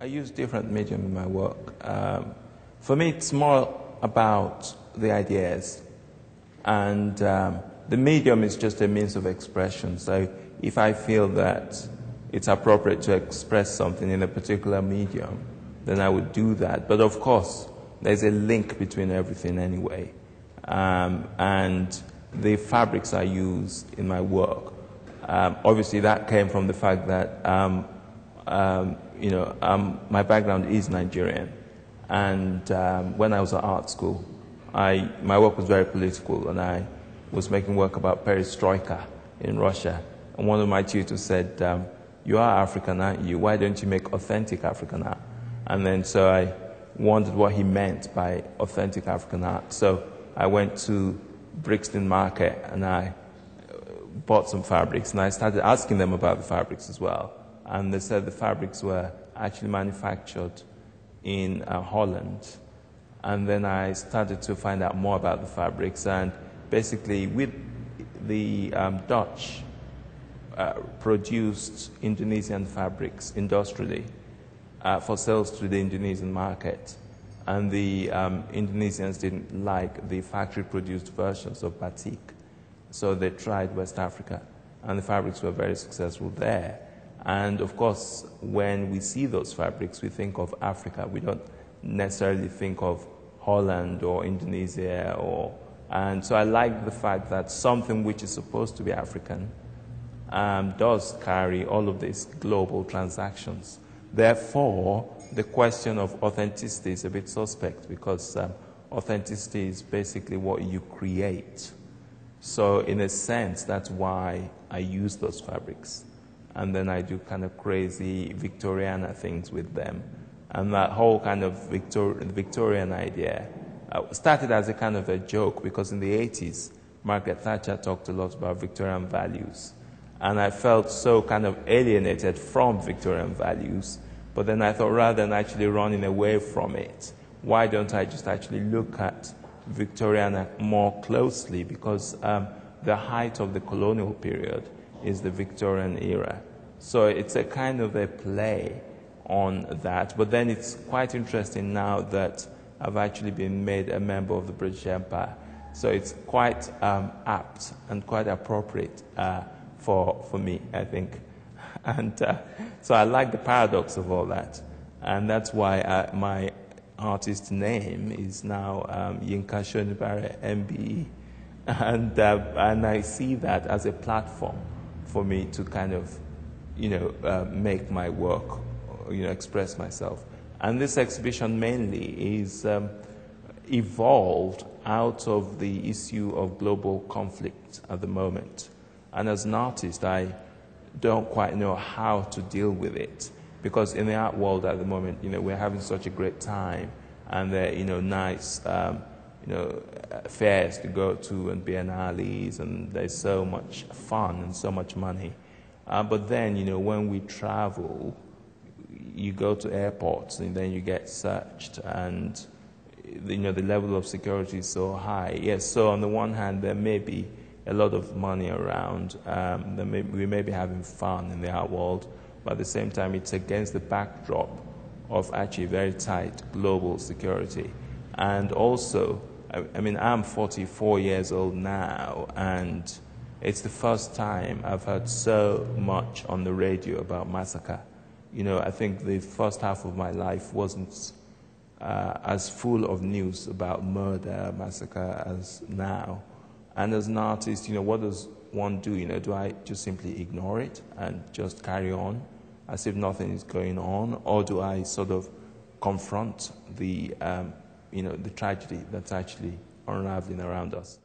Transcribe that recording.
I use different medium in my work. For me, it's more about the ideas, and the medium is just a means of expression. So if I feel that it's appropriate to express something in a particular medium, then I would do that. But of course, there's a link between everything anyway. And the fabrics I use in my work, obviously that came from the fact that my background is Nigerian, and when I was at art school, my work was very political, and I was making work about perestroika in Russia. And one of my tutors said, "You are African, aren't you? Why don't you make authentic African art?" And then so I wondered what he meant by authentic African art. So I went to Brixton Market and I bought some fabrics, and I started asking them about the fabrics as well. And they said the fabrics were actually manufactured in Holland. And then I started to find out more about the fabrics, and basically with the Dutch produced Indonesian fabrics industrially for sales to the Indonesian market. And the Indonesians didn't like the factory-produced versions of batik, so they tried West Africa, and the fabrics were very successful there. And of course, when we see those fabrics, we think of Africa. We don't necessarily think of Holland or Indonesia, and so I like the fact that something which is supposed to be African does carry all of these global transactions. Therefore, the question of authenticity is a bit suspect, because authenticity is basically what you create. So in a sense, that's why I use those fabrics. And then I do kind of crazy Victoriana things with them. And that whole kind of Victorian idea started as a kind of a joke, because in the 80s, Margaret Thatcher talked a lot about Victorian values. And I felt so kind of alienated from Victorian values. But then I thought, rather than actually running away from it, why don't I just actually look at Victoriana more closely? Because the height of the colonial period is the Victorian era. So it's a kind of a play on that. But then it's quite interesting now that I've actually been made a member of the British Empire. So it's quite apt and quite appropriate for me, I think. And so I like the paradox of all that. And that's why my artist name is now Yinka Shonibare, MBE. And I see that as a platform for me to kind of, make my work, express myself. And this exhibition mainly is evolved out of the issue of global conflict at the moment. And as an artist, I don't quite know how to deal with it, because in the art world at the moment, we're having such a great time, and there are, nice, fairs to go to and biennales, and there's so much fun and so much money. But then, when we travel, you go to airports and then you get searched, and the level of security is so high. Yes, so on the one hand, there may be a lot of money around. We may be having fun in the art world, but at the same time, it's against the backdrop of actually very tight global security. And also, I'm 44 years old now, and it's the first time I've heard so much on the radio about massacre. I think the first half of my life wasn't as full of news about murder, massacre as now. And as an artist, what does one do? Do I just simply ignore it and just carry on as if nothing is going on? Or do I sort of confront the tragedy that's actually unraveling around us?